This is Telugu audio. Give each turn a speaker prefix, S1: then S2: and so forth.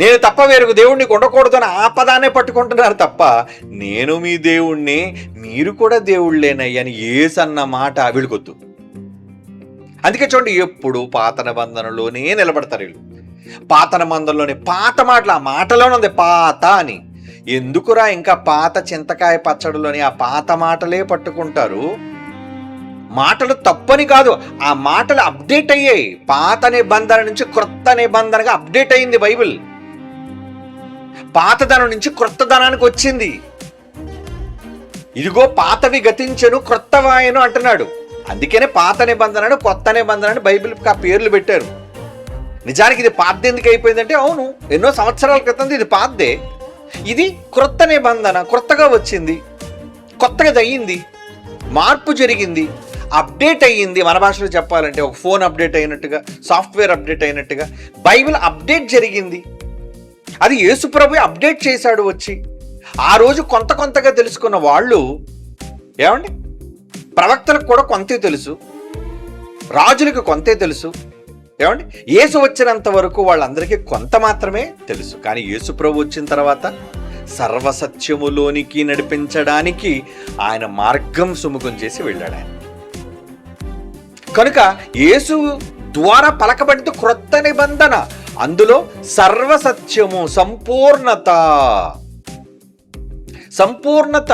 S1: నేను తప్ప వేరొక దేవుడిని ఉండకూడదు అని ఆ పదాన్నే పట్టుకుంటున్నారు తప్ప, నేను మీ దేవుణ్ణి, మీరు కూడా దేవుళ్ళేనయ్యని యేసు అన్న మాట వీళ్ళకొద్దు. అందుకే చూడండి, ఎప్పుడు పాత నిబంధనలోనే నిలబడతారు వీళ్ళు. పాత నిబంధనలోనే పాత మాటలు, ఆ మాటలోనే ఉంది పాత అని. ఎందుకురా ఇంకా పాత చింతకాయ పచ్చడిలోని ఆ పాత మాటలే పట్టుకుంటారు? మాటలు తప్పని కాదు, ఆ మాటలు అప్డేట్ అయ్యాయి. పాత నిబంధన నుంచి క్రొత్త నిబంధనగా అప్డేట్ అయింది బైబిల్. పాతదనం నుంచి క్రొత్తదనానికి వచ్చింది. ఇదిగో పాతవి గతించెను క్రొత్తవాయను అంటున్నాడు. అందుకనే పాత నిబంధనను కొత్త నిబంధనని బైబిల్ ఆ పేర్లు పెట్టారు. నిజానికి ఇది పాత ఎందుకు అయిపోయిందంటే, అవును ఎన్నో సంవత్సరాల క్రితం ఇది పాతదే, ఇది క్రొత్త నిబంధన, క్రొత్తగా వచ్చింది, కొత్తగా అయ్యింది, మార్పు జరిగింది, అప్డేట్ అయ్యింది. మన భాషలో చెప్పాలంటే ఒక ఫోన్ అప్డేట్ అయినట్టుగా, సాఫ్ట్వేర్ అప్డేట్ అయినట్టుగా బైబిల్ అప్డేట్ జరిగింది. అది యేసు ప్రభు అప్డేట్ చేశాడు వచ్చి. ఆ రోజు కొంతగా తెలుసుకున్న వాళ్ళు, ఏమండి, ప్రవక్తలకు కూడా కొంతే తెలుసు, రాజులకు కొంతే తెలుసు, ఏమండి, యేసు వచ్చినంత వరకు వాళ్ళందరికీ కొంత మాత్రమే తెలుసు. కానీ యేసు ప్రభు వచ్చిన తర్వాత సర్వసత్యములోనికి నడిపించడానికి ఆయన మార్గం సుముఖం చేసి వెళ్ళాడు ఆయన. కనుక యేసు ద్వారా పలకబడిన క్రొత్త నిబంధన, అందులో సర్వసత్యము, సంపూర్ణత.